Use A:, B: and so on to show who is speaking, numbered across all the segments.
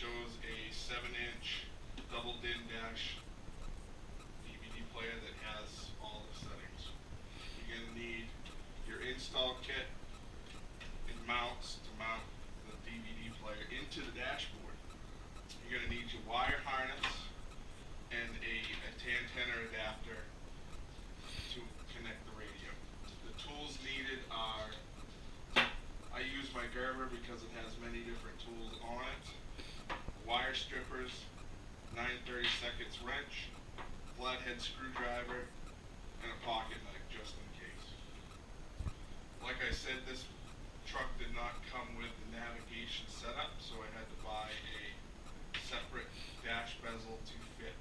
A: shows a 7-inch double din dash DVD player that has all the settings. You're going to need your install kit and mounts to mount the DVD player into the dashboard. You're going to need your wire harness and a antenna adapter to connect the radio. The tools needed are, I use my Gerber because it has many different tools on it, wire strippers, 9/32 wrench, flathead screwdriver, and a pocket knife just in case. Like I said, this truck did not come with the navigation setup, so I had to buy a separate dash bezel to fit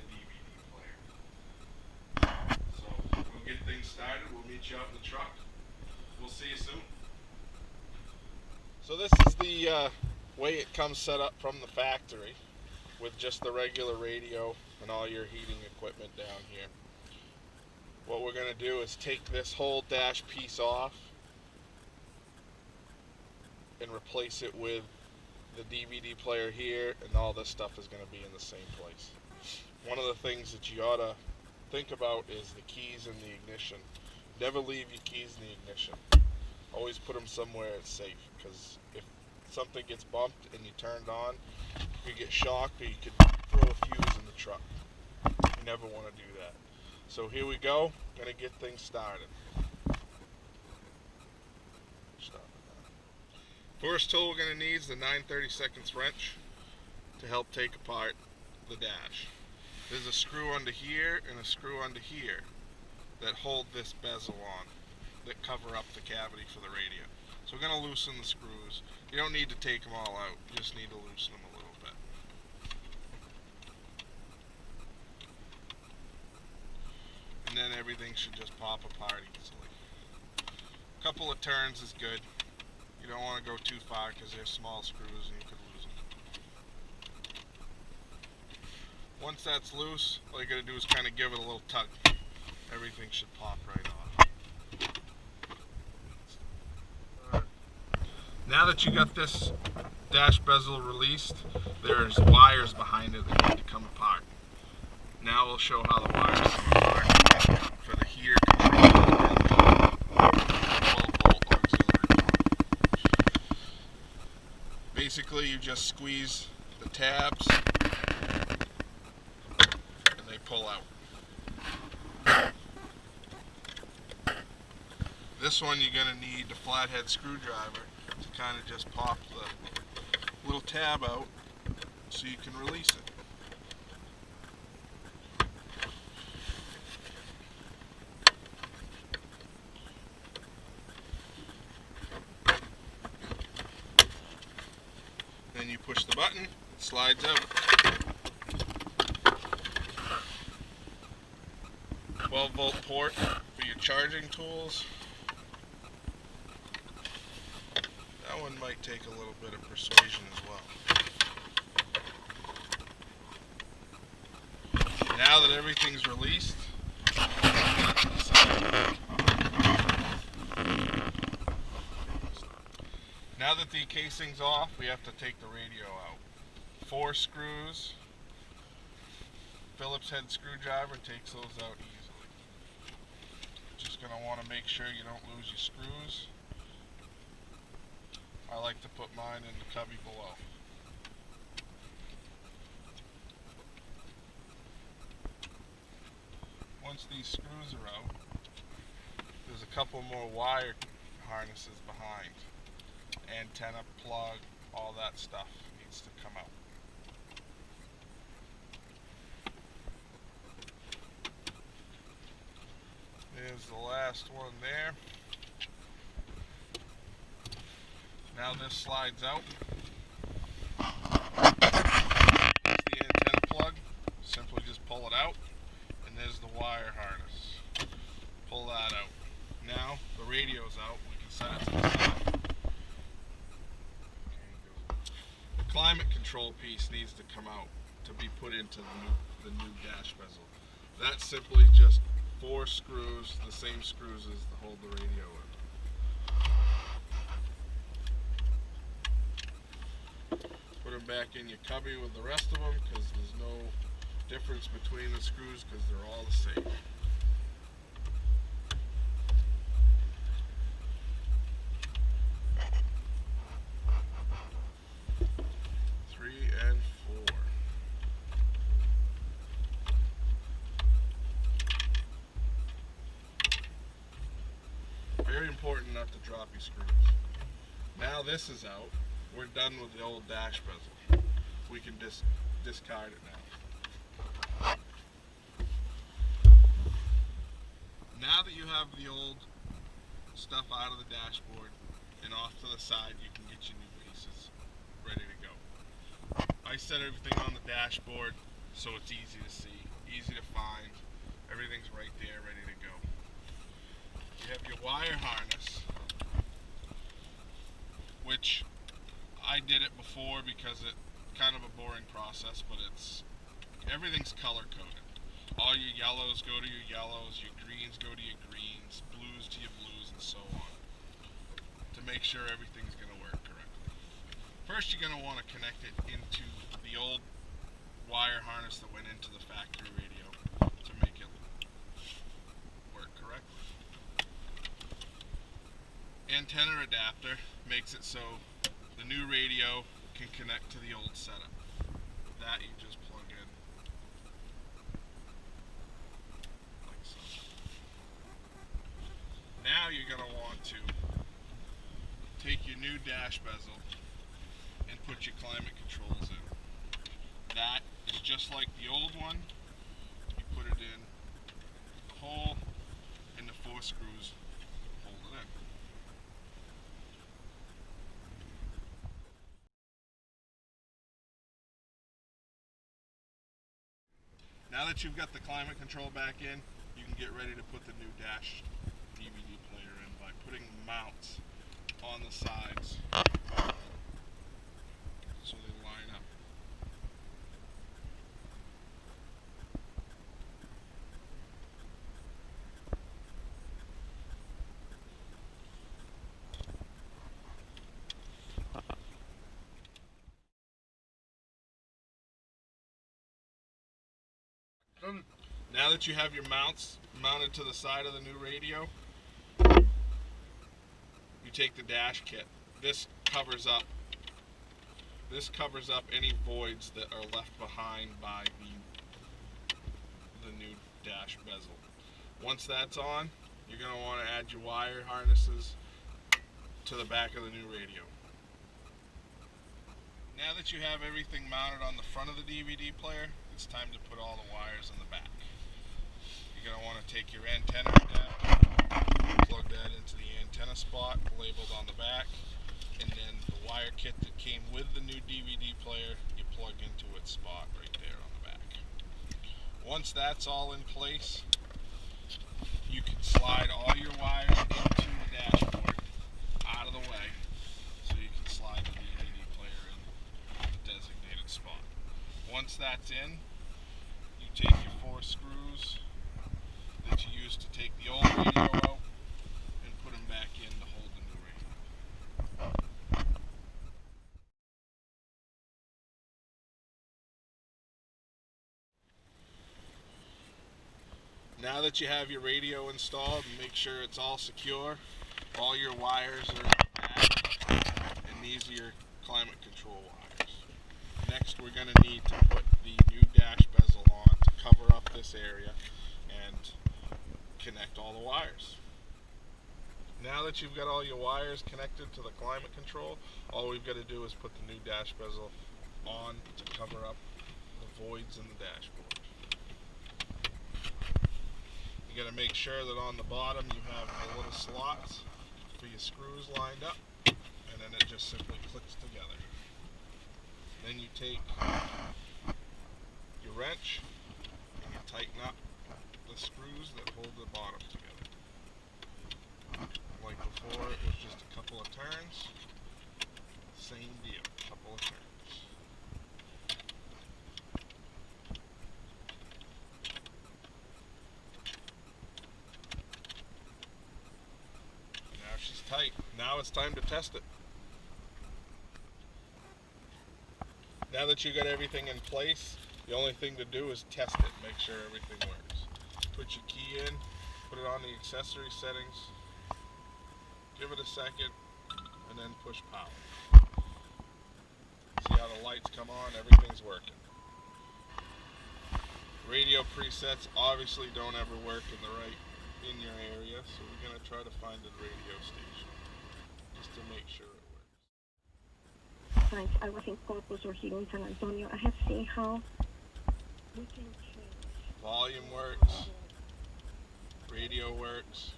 A: the DVD player. So we'll get things started. We'll meet you out in the truck. We'll see you soon. So this is the way it comes set up from the factory, with just the regular radio and all your heating equipment down here. What we're going to do is take this whole dash piece off and replace it with the DVD player here, and all this stuff is going to be in the same place. One of the things that you ought to think about is the keys in the ignition. Never leave your keys in the ignition. Always put them somewhere it's safe, because if something gets bumped and you turned on, you could get shocked, or you could throw a fuse in the truck. You never want to do that. So here we go, gonna get things started. First tool we're gonna need is the 9/32 wrench to help take apart the dash. There's a screw under here and a screw under here that hold this bezel on, that cover up the cavity for the radio. So we're going to loosen the screws. You don't need to take them all out, you just need to loosen them a little bit. And then everything should just pop apart easily. A couple of turns is good. You don't want to go too far because they're small screws and you could lose them. Once that's loose, all you got to do is kind of give it a little tug. Everything should pop right off. Now that you got this dash bezel released, there's wires behind it that need to come apart. Now we'll show how the wires come apart for the heater control and the 12-volt auxiliary port. Basically, you just squeeze the tabs and they pull out. This one you're going to need the flathead screwdriver to kind of just pop the little tab out so you can release it. Then you push the button, it slides out. 12-volt port for your charging tools. That one might take a little bit of persuasion as well. Now that everything's released, now that the casing's off, we have to take the radio out. 4 screws, Phillips head screwdriver takes those out easily. Just going to want to make sure you don't lose your screws. I like to put mine in the cubby below. Once these screws are out, there's a couple more wire harnesses behind. Antenna, plug, all that stuff needs to come out. There's the last one there. Now this slides out. There's the antenna plug. Simply just pull it out. And there's the wire harness. Pull that out. Now the radio's out. We can set it to the side. The climate control piece needs to come out to be put into the new dash bezel. That's simply just 4 screws, the same screws as to hold the radio in. Put them back in your cubby with the rest of them, because there's no difference between the screws because they're all the same. 3 and 4. Very important not to drop your screws. Now this is out. We're done with the old dash bezel. We can discard it now. Now that you have the old stuff out of the dashboard and off to the side, you can get your new pieces ready to go. I set everything on the dashboard so it's easy to see, easy to find. Everything's right there, ready to go. You have your wire harness, which I did it before because it's kind of a boring process, but everything's color coded. All your yellows go to your yellows, your greens go to your greens, blues to your blues, and so on, to make sure everything's going to work correctly. First, you're going to want to connect it into the old wire harness that went into the factory radio to make it work correctly. Antenna adapter makes it so the new radio can connect to the old setup. That you just plug in like so. Now you're going to want to take your new dash bezel and put your climate controls in. That is just like the old one. You put it in the hole and the 4 screws hold it in. Now that you've got the climate control back in, you can get ready to put the new dash DVD player in by putting mounts on the sides so they line up. Now that you have your mounts mounted to the side of the new radio, you take the dash kit. This covers up any voids that are left behind by the new dash bezel. Once that's on, you're going to want to add your wire harnesses to the back of the new radio. Now that you have everything mounted on the front of the DVD player, it's time to put all the wires in the back. You're going to want to take your antenna adapter, plug that into the antenna spot labeled on the back, and then the wire kit that came with the new DVD player, you plug into its spot right there on the back. Once that's all in place, you can slide all your wires into the dashboard out of the way so you can slide the DVD player in the designated spot. Once that's in, you take your 4 screws that you used to take the old radio out and put them back in to hold the new radio. Now that you have your radio installed, make sure it's all secure. All your wires are back, and these are your climate control wires. Next, we're going to need to put the new dash bezel on to cover up this area and connect all the wires. Now that you've got all your wires connected to the climate control, all we've got to do is put the new dash bezel on to cover up the voids in the dashboard. You got to make sure that on the bottom you have the little slots for your screws lined up, and then it just simply clicks together. Then you take your wrench and you tighten up the screws that hold the bottom together. Like before, it was just a couple of turns. Same deal, couple of turns. Now she's tight. Now it's time to test it. Now that you got everything in place, the only thing to do is test it, make sure everything works. Put your key in, put it on the accessory settings, give it a second, and then push power. See how the lights come on, everything's working. Radio presets obviously don't ever work in your area, so we're going to try to find a radio station just to make sure it works.
B: Since I was in Corpus or here in San Antonio, I have seen how we can change.
A: Volume works, radio works.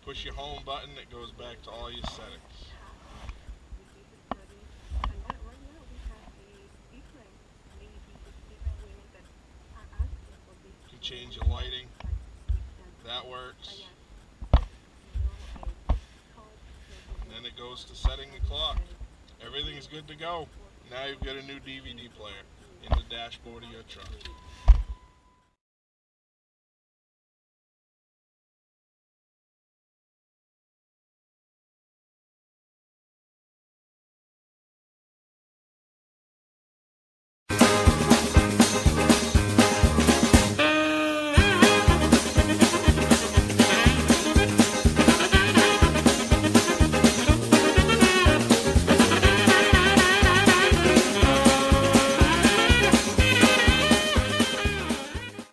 A: Push your home button, it goes back to all your settings. You can change your lighting, that works. And then it goes to setting the clock. Everything's good to go. Now you've got a new DVD player in the dashboard of your truck.